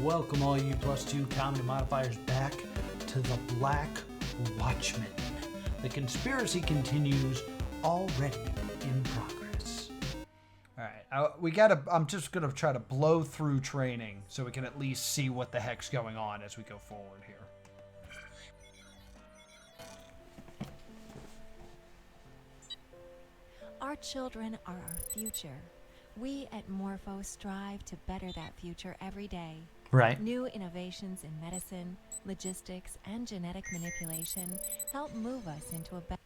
Welcome all you +2 comedy modifiers back to the Black Watchmen. The conspiracy continues, already in progress. Alright, I'm just gonna try to blow through training so we can at least see what the heck's going on as we go forward here. Our children are our future. We at Morpho strive to better that future every day. Right. New innovations in medicine, logistics, and genetic manipulation help move us into a better...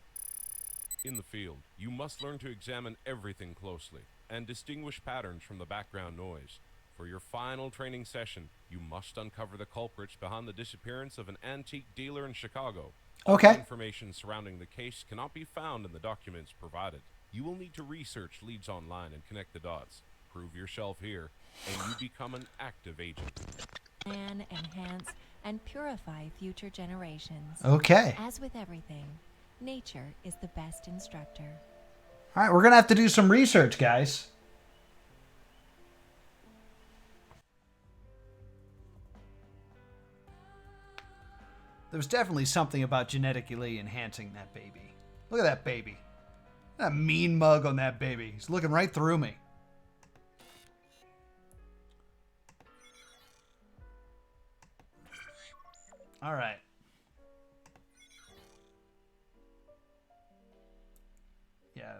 In the field, you must learn to examine everything closely and distinguish patterns from the background noise. For your final training session, you must uncover the culprits behind the disappearance of an antique dealer in Chicago. Okay. All information surrounding the case cannot be found in the documents provided. You will need to research leads online and connect the dots. Prove yourself here, and you become an active agent. Plan, enhance, and purify future generations. Okay. As with everything, nature is the best instructor. Alright, we're gonna have to do some research, guys. There's definitely something about genetically enhancing that baby. Look at that baby. That mean mug on that baby. He's looking right through me. All right. Yeah.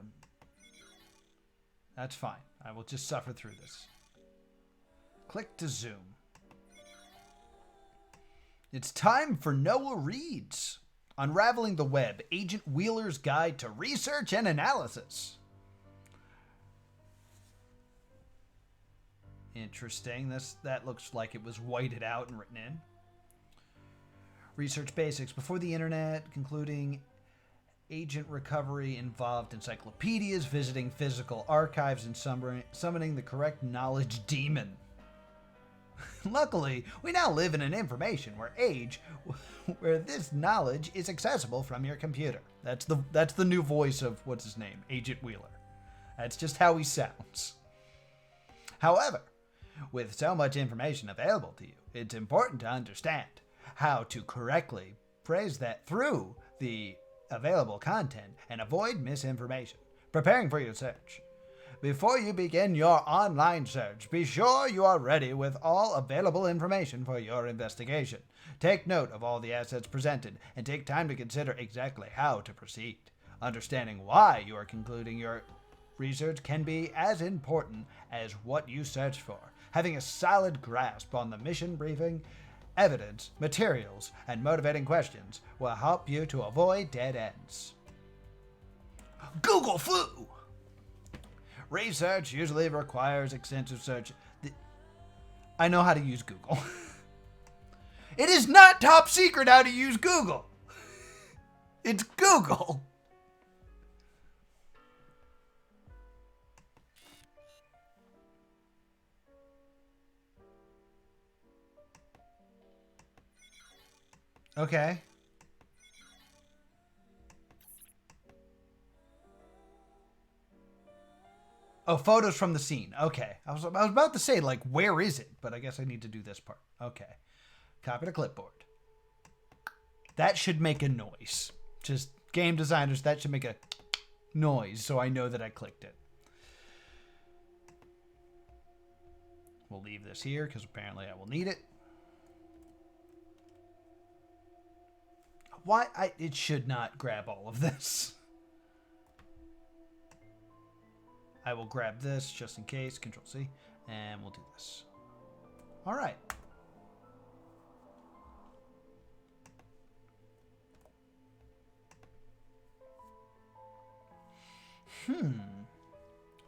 That's fine. I will just suffer through this. Click to zoom. It's time for Noah Reads. Unraveling the Web, Agent Wheeler's Guide to Research and Analysis. Interesting. That looks like it was whited out and written in. Research basics. Before the internet, concluding agent recovery involved encyclopedias, visiting physical archives, and summoning the correct knowledge demon. Luckily, we now live in an information where this knowledge is accessible from your computer. That's the new voice of what's his name, Agent Wheeler. That's just how he sounds. However, with so much information available to you, it's important to understand how to correctly phrase that through the available content and avoid misinformation. Preparing for your search. Before you begin your online search, be sure you are ready with all available information for your investigation. Take note of all the assets presented and take time to consider exactly how to proceed. Understanding why you are concluding your research can be as important as what you search for. Having a solid grasp on the mission briefing, evidence, materials, and motivating questions will help you to avoid dead ends. Google flu! Research usually requires extensive search. I know how to use Google. It is not top secret how to use Google. It's Google. Okay. Oh, photos from the scene. Okay. I was about to say, like, where is it? But I guess I need to do this part. Okay. Copy to clipboard. That should make a noise. Just game designers, that should make a noise so I know that I clicked it. We'll leave this here because apparently I will need it. Why? It should not grab all of this. I will grab this just in case. Control C. And we'll do this. All right.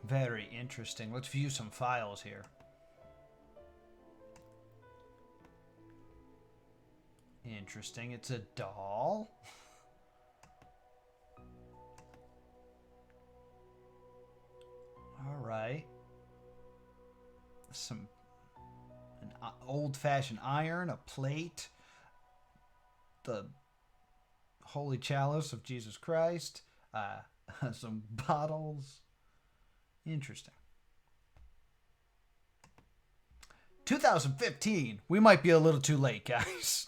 Very interesting. Let's view some files here. Interesting. It's a doll. All right. An old-fashioned iron, a plate, the holy chalice of Jesus Christ, some bottles. Interesting. 2015. We might be a little too late, guys.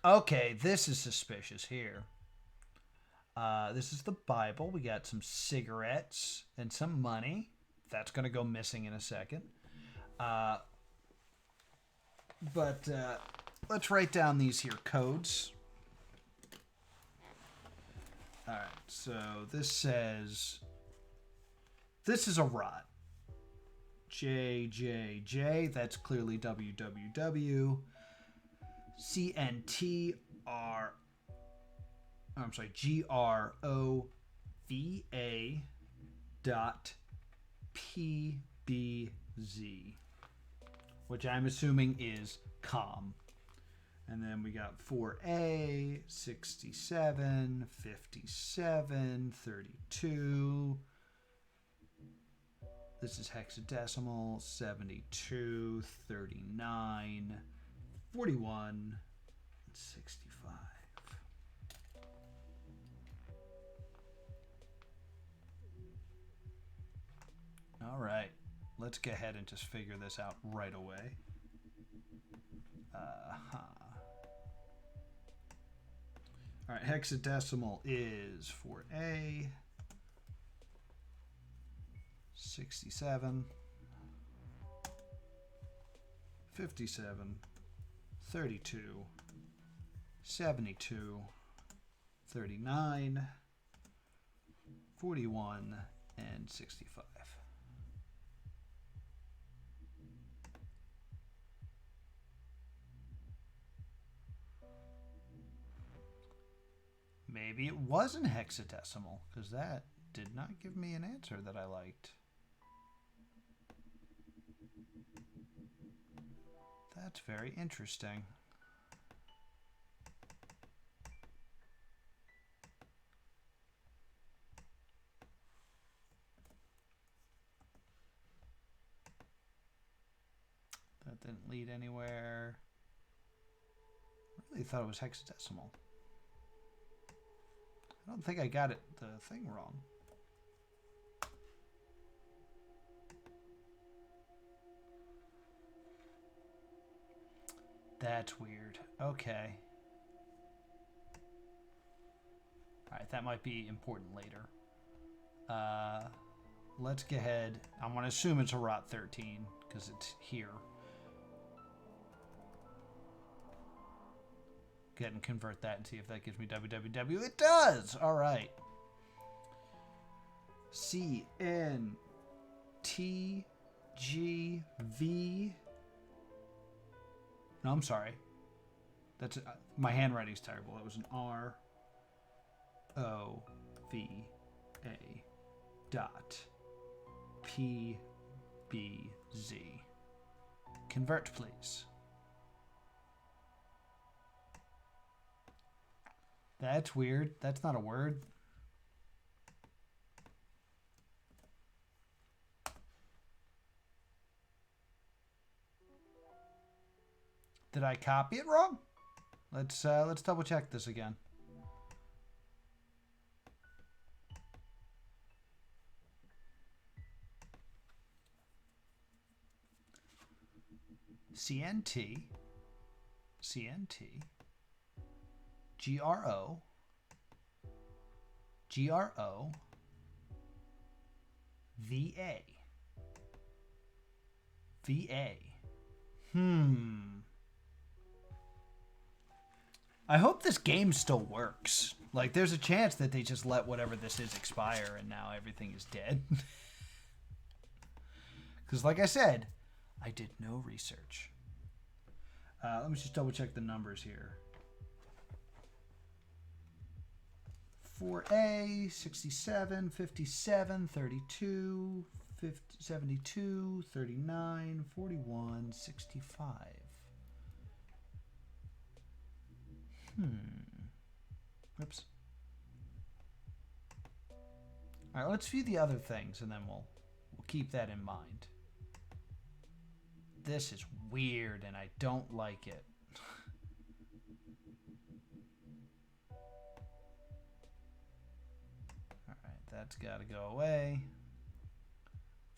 Okay, this is suspicious here. This is the Bible. We got some cigarettes and some money. That's going to go missing in a second. But let's write down these here codes. All right, so this says, this is a rot. JJJ, that's clearly www. CNTR, I'm sorry, GROVA dot PBZ, which I'm assuming is com. And then we got 4A, 67, 57, 32. This is hexadecimal, 72, 39, 41, 65. All right, let's go ahead and just figure this out right away. All right, hexadecimal is 4A, 67, 57, 32, 72, 39, 41, and 65. Maybe it wasn't hexadecimal, because that did not give me an answer that I liked. That's very interesting. That didn't lead anywhere. I really thought it was hexadecimal. I don't think I got the thing wrong. That's weird. Okay. Alright, that might be important later. Let's go ahead. I'm going to assume it's a ROT 13 because it's here. Go ahead and convert that and see if that gives me www. It does! Alright. CNTGV. No, I'm sorry. That's my handwriting's terrible. That was an ROVA dot PBZ. Convert, please. That's weird. That's not a word. Did I copy it wrong? Let's double check this again. CNT GRO VA. I hope this game still works. Like, there's a chance that they just let whatever this is expire and now everything is dead. Because, like I said, I did no research. Let me just double check the numbers here. 4A, 67, 57, 32, 50, 72, 39, 41, 65. Oops. All right, let's view the other things, and then we'll keep that in mind. This is weird, and I don't like it. All right, that's got to go away.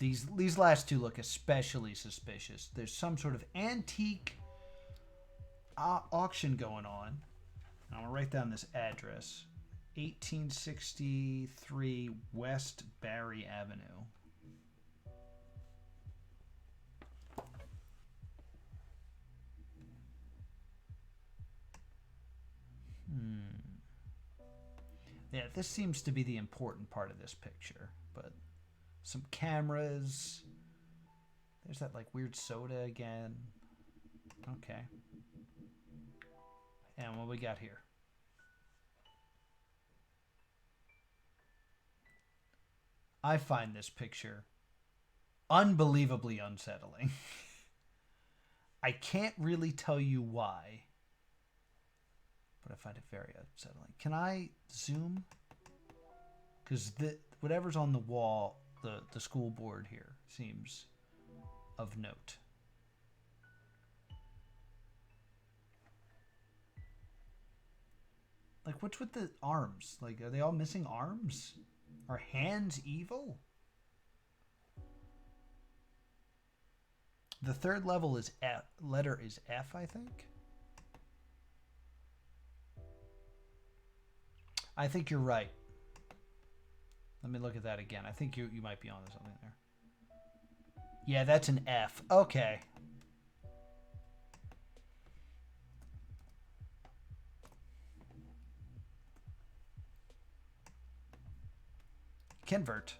These last two look especially suspicious. There's some sort of antique auction going on. I'm going to write down this address. 1863 West Barry Avenue. Yeah, this seems to be the important part of this picture, but some cameras. There's that like weird soda again. Okay. And what we got here? I find this picture unbelievably unsettling. I can't really tell you why, but I find it very unsettling. Can I zoom? Because whatever's on the wall, the school board here seems of note. Like, what's with the arms? Like, are they all missing arms? Are hands evil? The third level is F. Letter is F, I think. I think you're right. Let me look at that again. I think you might be onto something there. Yeah, that's an F. Okay. Convert.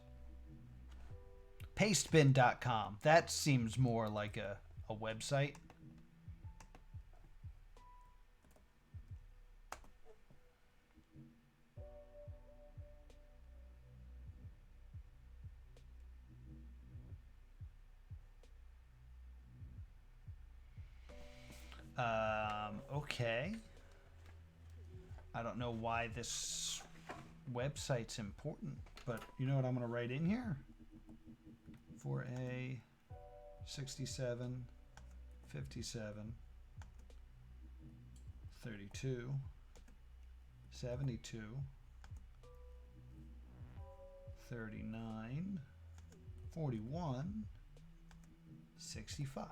Pastebin.com. That seems more like a website. Okay. I don't know why this website's important, but you know what I'm going to write in here? 4A 67 57 32 72 39 41 65.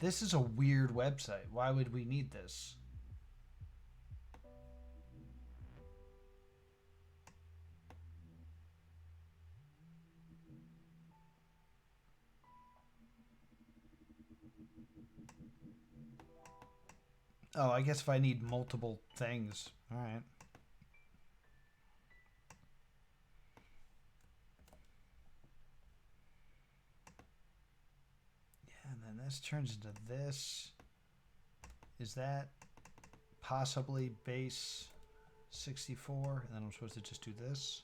This is a weird website. Why would we need this? Oh, I guess if I need multiple things. All right. And then this turns into this. Is that possibly base 64? And then I'm supposed to just do this.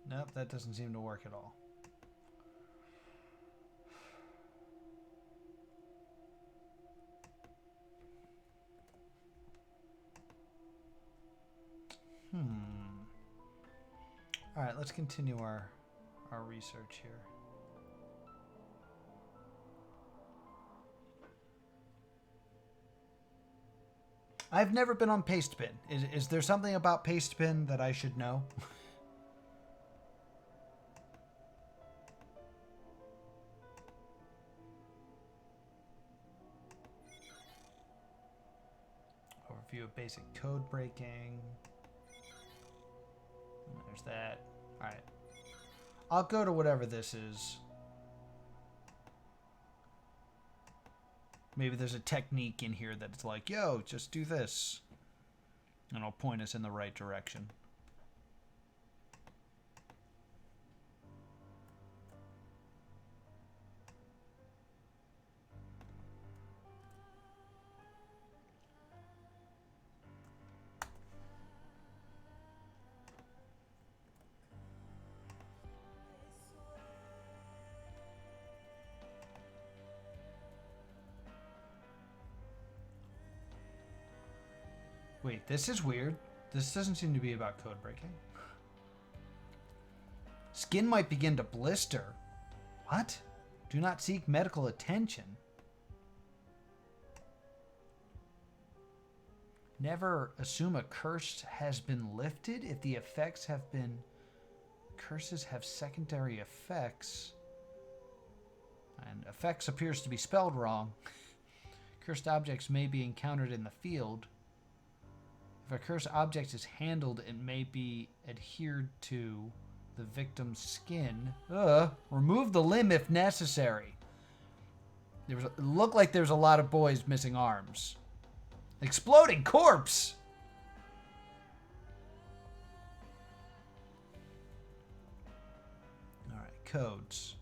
Nope, that doesn't seem to work at all. All right, let's continue our research here. I've never been on Pastebin. Is there something about Pastebin that I should know? Overview of basic code breaking. There's that. All right. I'll go to whatever this is. Maybe there's a technique in here that's like, yo, just do this. And it'll point us in the right direction. Wait, this is weird. This doesn't seem to be about code breaking. Skin might begin to blister. What? Do not seek medical attention. Never assume a curse has been lifted if the effects have been... Curses have secondary effects. And effects appears to be spelled wrong. Cursed objects may be encountered in the field. If a cursed object is handled, it may be adhered to the victim's skin. Remove the limb if necessary. It looked like there's a lot of boys missing arms. Exploding corpse! Alright, codes.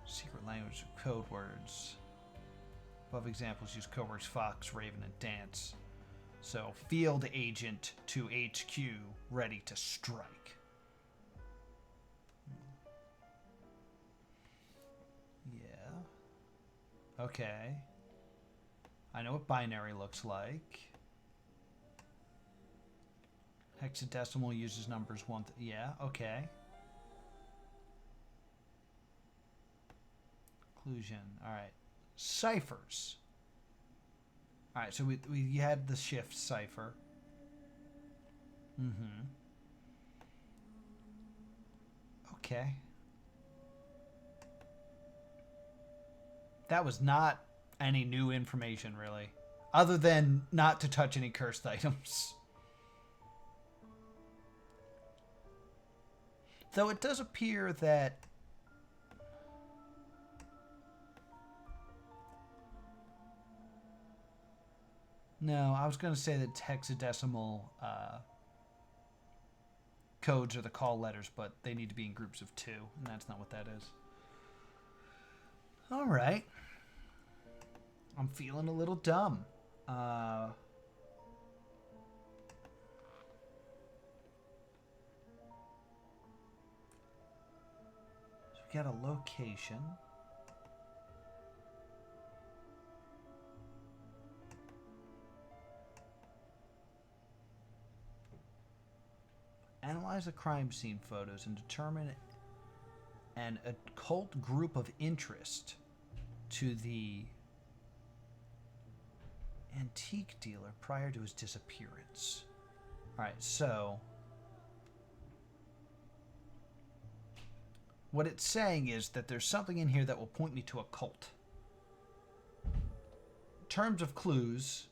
Secret language of code words. Above examples use code words fox, raven, and dance. So, field agent to HQ, ready to strike. Yeah. Okay. I know what binary looks like. Hexadecimal uses numbers one. Yeah, okay. Inclusion. All right. Ciphers. All right, so we had the shift cipher. Mm-hmm. Okay. That was not any new information, really. Other than not to touch any cursed items. Though it does appear that... No, I was going to say that hexadecimal codes are the call letters, but they need to be in groups of 2, and that's not what that is. All right. I'm feeling a little dumb. So we got a location. Analyze the crime scene photos and determine an occult group of interest to the antique dealer prior to his disappearance. Alright, so what it's saying is that there's something in here that will point me to a cult. In terms of clues,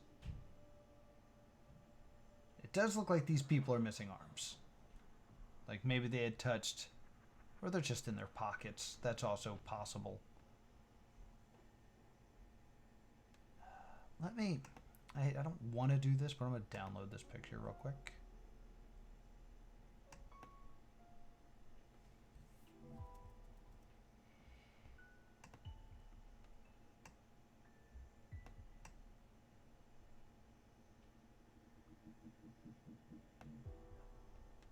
it does look like these people are missing arms. Like maybe they had touched, or they're just in their pockets. That's also possible. Let me, I don't want to do this, but I'm going to download this picture real quick.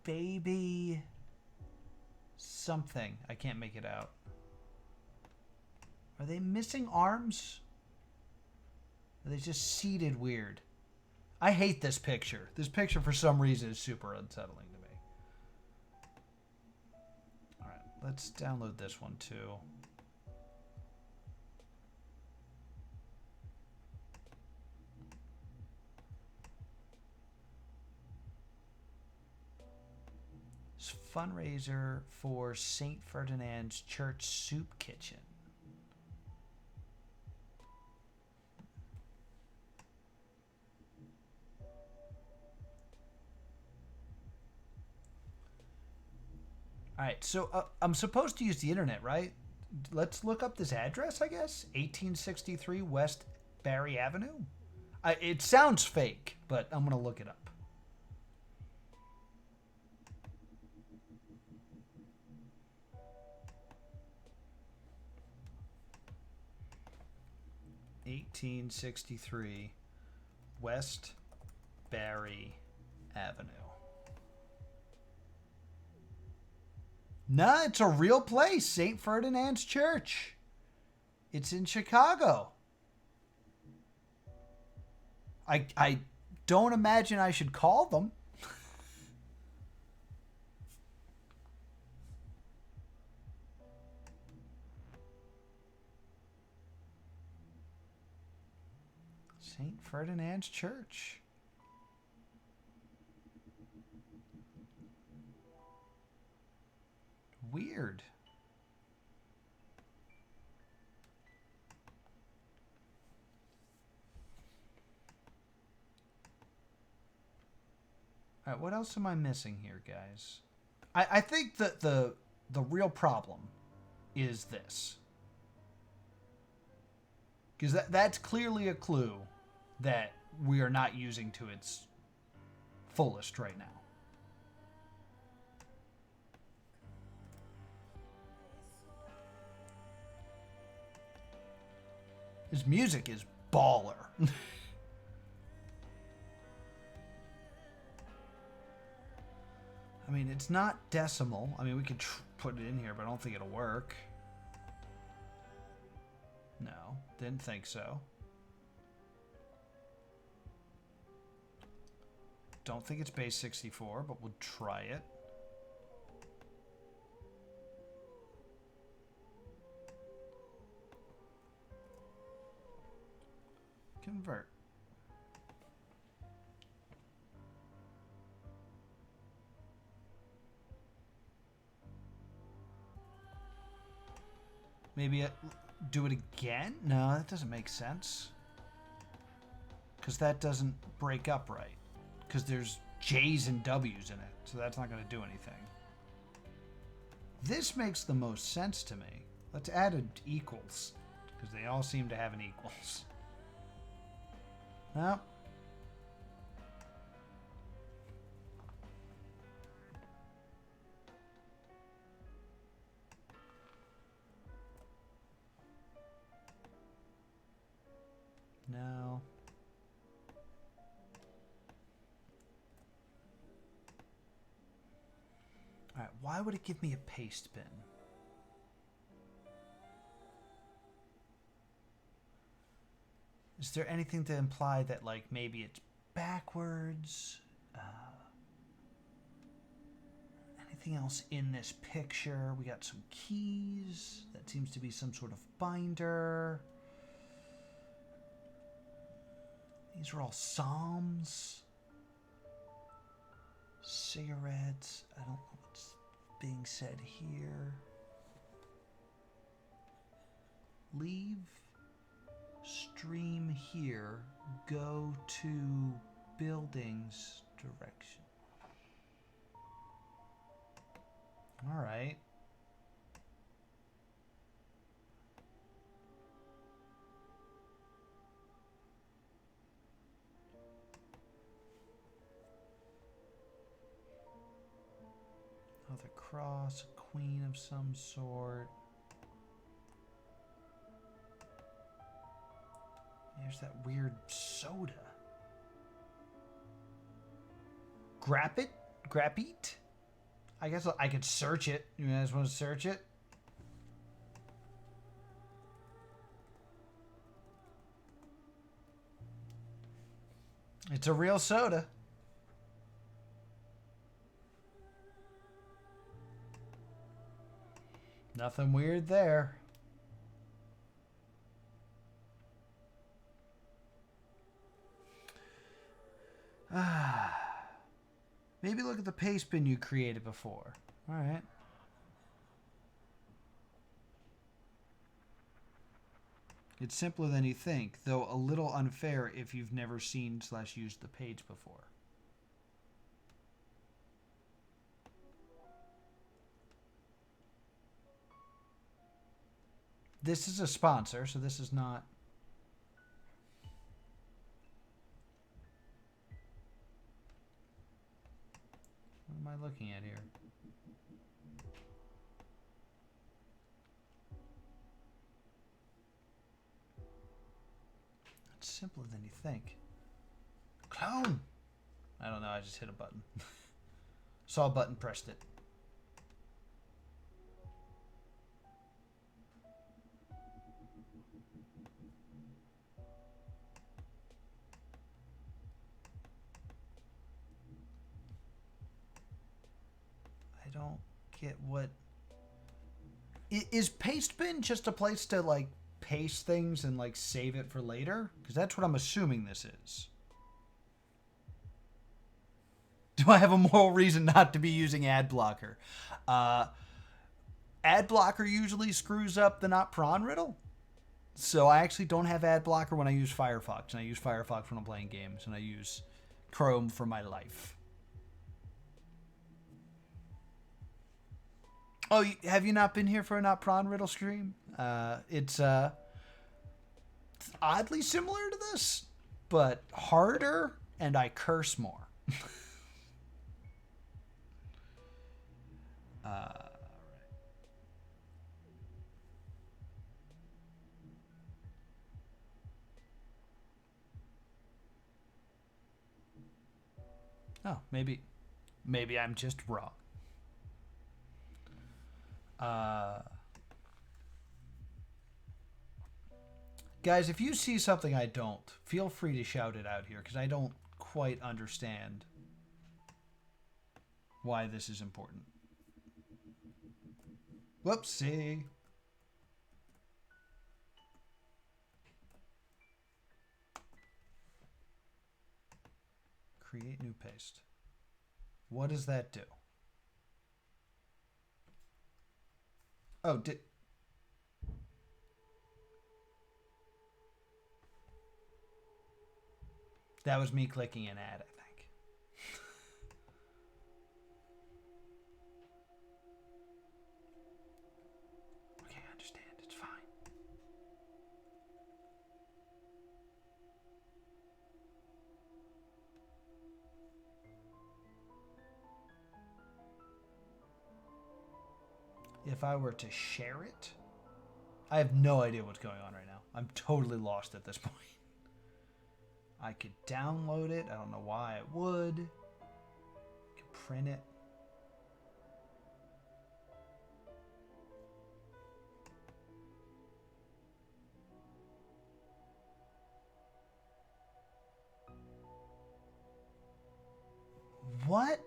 Baby something. I can't make it out. Are they missing arms? Are they just seated weird? I hate this picture. This picture for some reason is super unsettling to me. Alright, let's download this one too. Fundraiser for St. Ferdinand's Church Soup Kitchen. All right, so I'm supposed to use the internet, right? Let's look up this address, I guess. 1863 West Barry Avenue. It sounds fake, but I'm going to look it up. 1863 West Barry Avenue. Nah, it's a real place. St. Ferdinand's Church. It's in Chicago. I don't imagine I should call them. St. Ferdinand's Church. Weird. All right, what else am I missing here, guys? I think that the real problem is this. Because that's clearly a clue that we are not using to its fullest right now. His music is baller. I mean, it's not decimal. I mean, we could put it in here, but I don't think it'll work. No, didn't think so. Don't think it's base 64, but we'll try it. Convert. Maybe do it again? No, that doesn't make sense. Because that doesn't break up right. Because there's J's and W's in it. So that's not going to do anything. This makes the most sense to me. Let's add an equals. Because they all seem to have an equals. No. No. Alright, why would it give me a paste bin? Is there anything to imply that, like, maybe it's backwards? Anything else in this picture? We got some keys. That seems to be some sort of binder. These are all Psalms. Cigarettes. I don't know what's being said here. Leave. Stream here. Go to buildings direction. All right. Another cross, a queen of some sort. There's that weird soda. Grappit? Grappite? I guess I could search it. You guys want to search it? It's a real soda. Nothing weird there. Maybe look at the paste bin you created before. All right. It's simpler than you think, though a little unfair if you've never seen/used the page before. This is a sponsor, so this is not... What am I looking at here? It's simpler than you think. Clone! I don't know, I just hit a button. Saw a button, pressed it. I don't get what... Is Pastebin just a place to, like, paste things and like save it for later? Because that's what I'm assuming this is. Do I have a moral reason not to be using ad blocker? Ad blocker usually screws up the not prawn riddle. So I actually don't have ad blocker when I use Firefox. And I use Firefox when I'm playing games. And I use Chrome for my life. Oh, have you not been here for a not prawn riddle stream? It's oddly similar to this, but harder, and I curse more. Oh, maybe I'm just wrong. Guys, if you see something I don't, feel free to shout it out here, because I don't quite understand why this is important. Whoopsie. Create new paste. What does that do? Oh, that was me clicking an ad, I think. Okay, I understand. It's fine. If I were to share it, I have no idea what's going on right now. I'm totally lost at this point. I could download it. I don't know why I would. I could print it. What?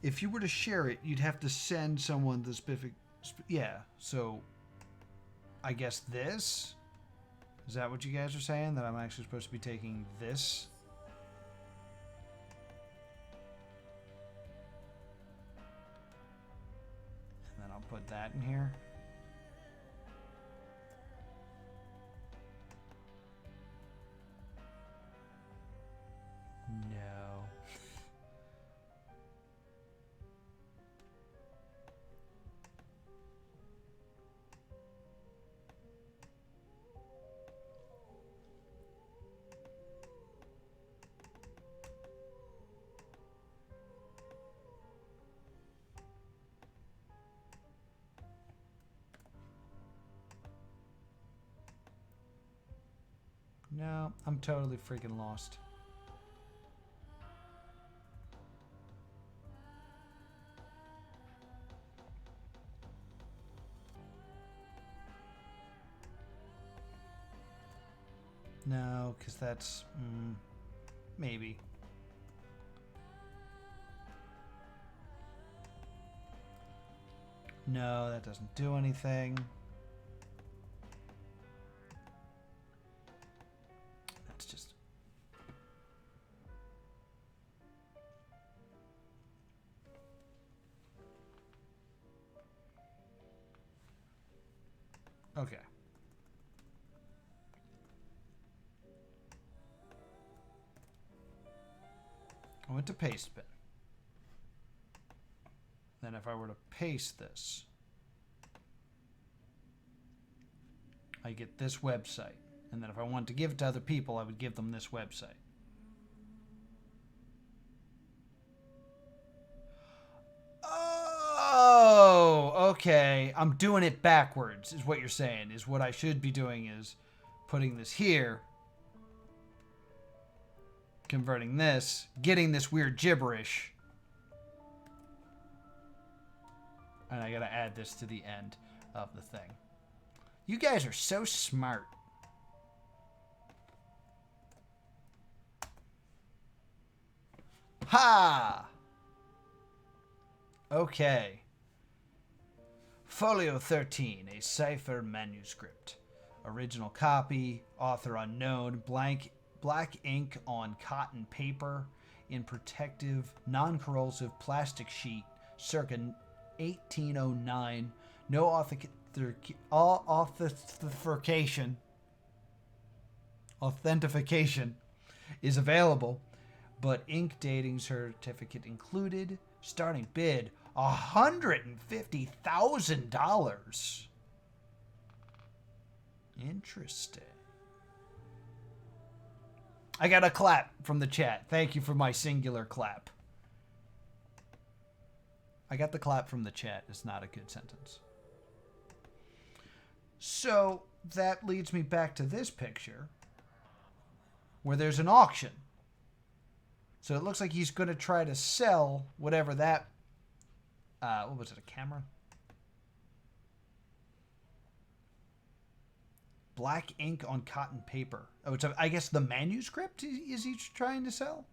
If you were to share it, you'd have to send someone the specific... Yeah, so... I guess this? Is that what you guys are saying? That I'm actually supposed to be taking this? And then I'll put that in here. No. No, I'm totally freaking lost. No, because that's... maybe. No, that doesn't do anything. That's just... Okay. I went to paste bin. Then if I were to paste this, I get this website. And then if I wanted to give it to other people, I would give them this website. Oh, okay. I'm doing it backwards, is what you're saying. Is what I should be doing is putting this here, converting this, getting this weird gibberish, And I gotta add this to the end of the thing. You guys are so smart. Ha! Okay. Folio 13, a cipher manuscript. Original copy, author unknown, black ink on cotton paper, in protective, non-corrosive plastic sheet, circa 1809. No authentication is available, but ink dating certificate included. Starting bid $150,000. Interesting. I got a clap from the chat. Thank you for my singular clap. I got the clap from the chat. It's not a good sentence. So that leads me back to this picture where there's an auction. So it looks like he's going to try to sell whatever that... what was it, a camera? Black ink on cotton paper. Oh, it's I guess the manuscript is he trying to sell?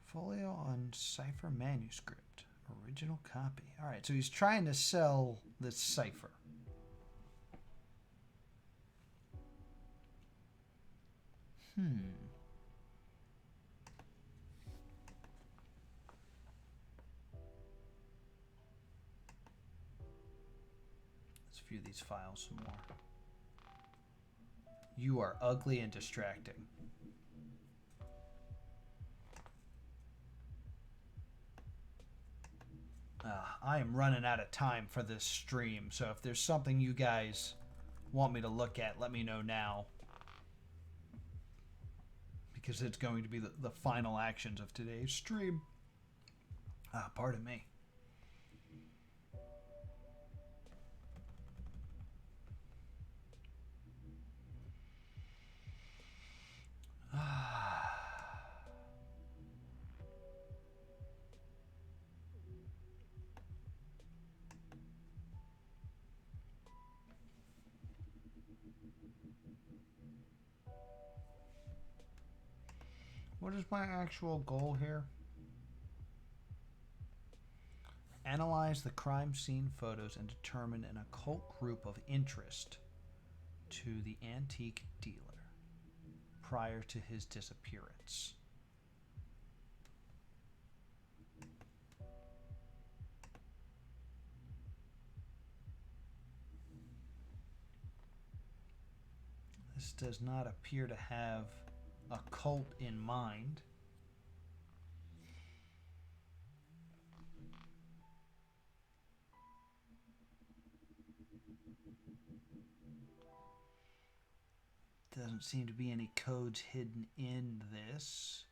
Folio on cipher manuscript. Original copy. All right, so he's trying to sell this cipher. Let's view these files some more. You are ugly and distracting. I am running out of time for this stream, so if there's something you guys want me to look at, let me know now. Because it's going to be the final actions of today's stream. Pardon me. What is my actual goal here? Analyze the crime scene photos and determine an occult group of interest to the antique dealer prior to his disappearance. This does not appear to have a cult in mind. Doesn't seem to be any codes hidden in this.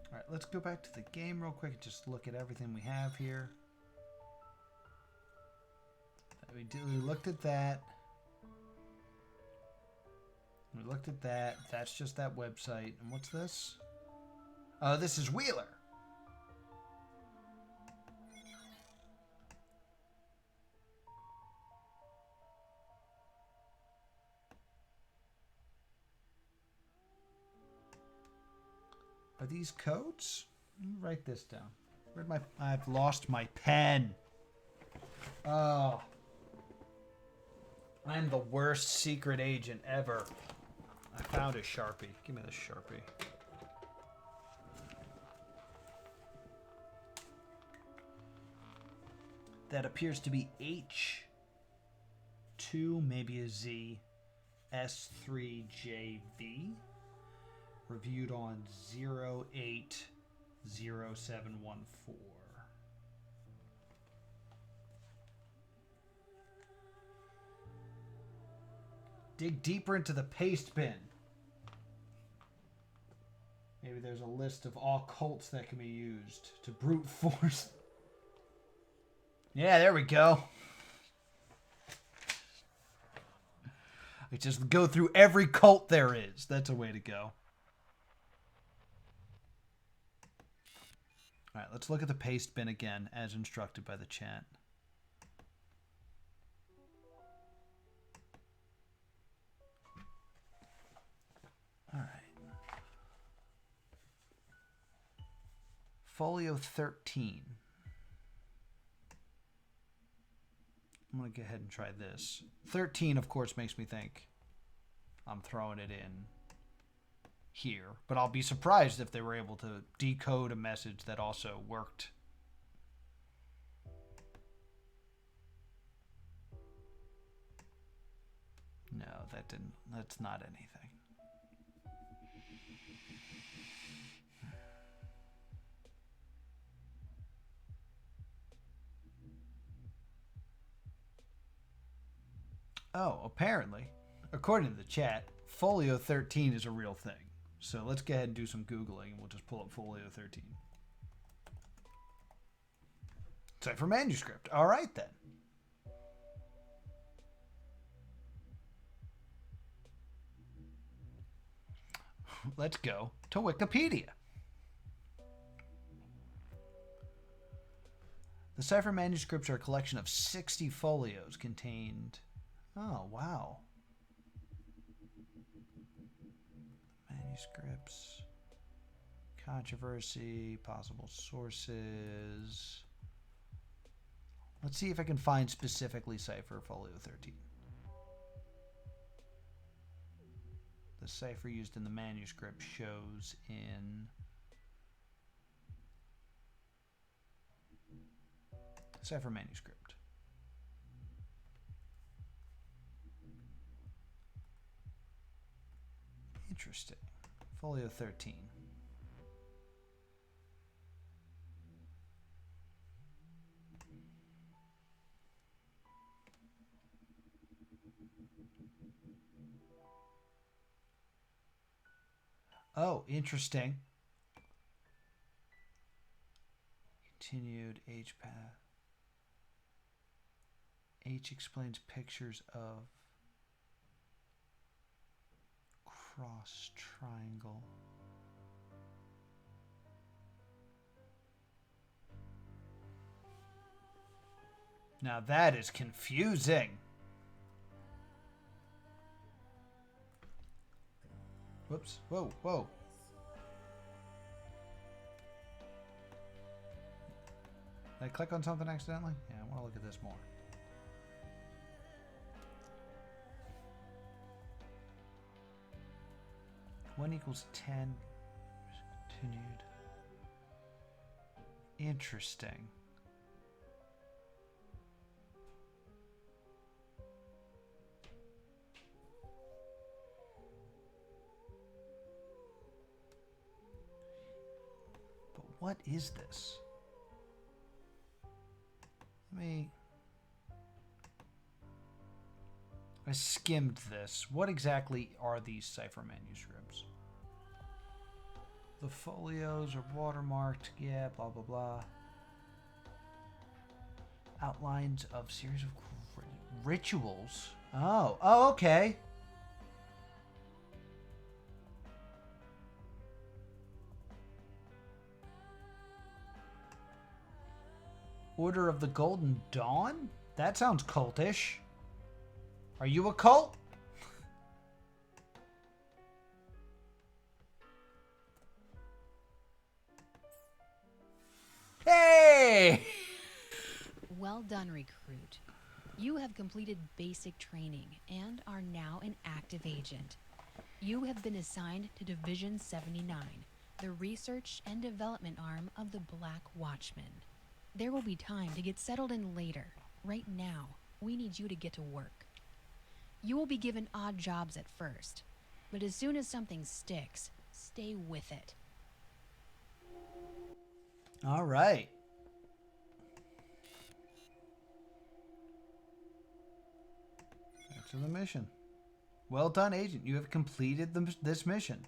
All right, let's go back to the game real quick and just look at everything we have here. We looked at that. We looked at that. That's just that website. And what's this? Oh, this is Wheeler. Are these codes? Let me write this down. Where'd my... I've lost my pen. Oh. I'm the worst secret agent ever. I found a Sharpie. Give me the Sharpie. That appears to be H2, maybe a Z, S3JV. Reviewed on 080714. Dig deeper into the paste bin. Maybe there's a list of all cults that can be used to brute force. Yeah, there we go. We just go through every cult there is. That's a way to go. All right, let's look at the paste bin again, as instructed by the chat. All right. Folio 13. I'm going to go ahead and try this. 13, of course, makes me think I'm throwing it in here. But I'll be surprised if they were able to decode a message that also worked. No, that's not anything. Oh, apparently, according to the chat, Folio 13 is a real thing. So let's go ahead and do some Googling, and we'll just pull up Folio 13. Cipher manuscript. All right, then. Let's go to Wikipedia. The cipher manuscripts are a collection of 60 folios contained... Oh, wow. Manuscripts. Controversy. Possible sources. Let's see if I can find specifically cipher folio 13. The cipher used in the manuscript shows in... Cipher manuscript. Interesting. Folio 13. Oh, interesting. Continued H path. H explains pictures of cross triangle. Now that is confusing. Whoops. Whoa, whoa. Did I click on something accidentally? Yeah, I want to look at this more. One equals 10. Continued. Interesting. But what is this? I skimmed this. What exactly are these cipher manuscripts? The folios are watermarked. Yeah, blah, blah, blah. Outlines of series of rituals. Oh, okay. Order of the Golden Dawn? That sounds cultish. Are you a cult? Hey! Well done, recruit. You have completed basic training and are now an active agent. You have been assigned to Division 79, the research and development arm of the Black Watchmen. There will be time to get settled in later. Right now, we need you to get to work. You will be given odd jobs at first, but as soon as something sticks, stay with it. All right. Back to the mission. Well done, Agent. You have completed this mission.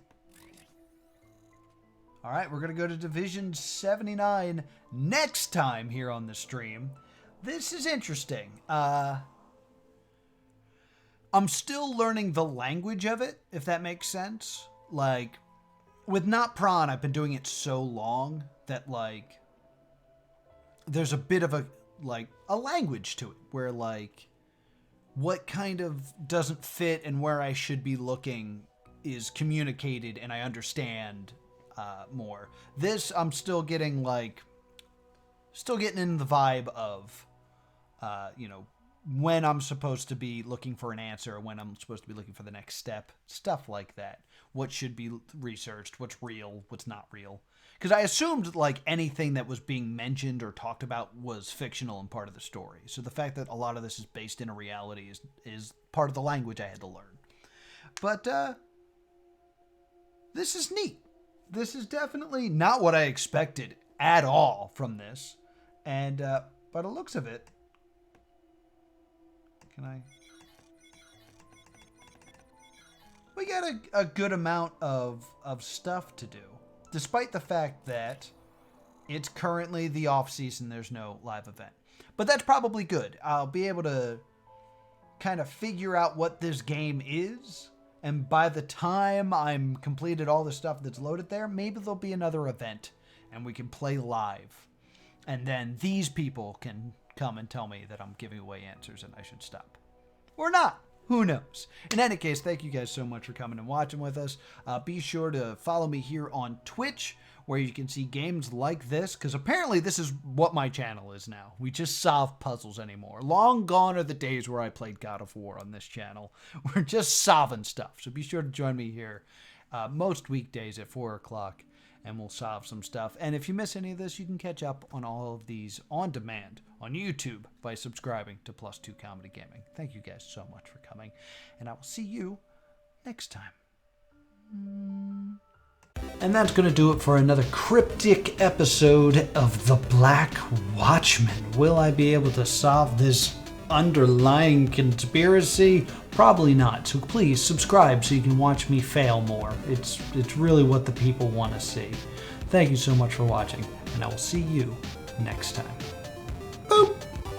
All right, we're going to go to Division 79 next time here on the stream. This is interesting. I'm still learning the language of it, if that makes sense. Like, with Not Prawn, I've been doing it so long that, like, there's a bit of a language to it where, like, what kind of doesn't fit and where I should be looking is communicated and I understand more. This, I'm still getting in the vibe of, when I'm supposed to be looking for an answer, or when I'm supposed to be looking for the next step, stuff like that. What should be researched, what's real, what's not real. Because I assumed, like, anything that was being mentioned or talked about was fictional and part of the story. So the fact that a lot of this is based in a reality is part of the language I had to learn. But, this is neat. This is definitely not what I expected at all from this. And, by the looks of it, we got a good amount of stuff to do, despite the fact that it's currently the off season. There's no live event, but that's probably good. I'll be able to kind of figure out what this game is, and by the time I'm completed all the stuff that's loaded there, maybe there'll be another event and we can play live, and then these people can come and tell me that I'm giving away answers and I should stop. Or not. Who knows? In any case, thank you guys so much for coming and watching with us. Be sure to follow me here on Twitch, where you can see games like this, because apparently this is what my channel is now. We just solve puzzles anymore. Long gone are the days where I played God of War on this channel. We're just solving stuff. So be sure to join me here most weekdays at 4 o'clock, and we'll solve some stuff. And if you miss any of this, you can catch up on all of these on demand on YouTube by subscribing to +2 Comedy Gaming. Thank you guys so much for coming, and I will see you next time. And that's going to do it for another cryptic episode of The Black Watchmen. Will I be able to solve this underlying conspiracy? Probably not. So please subscribe so you can watch me fail more. It's really what the people want to see. Thank you so much for watching, and I will see you next time.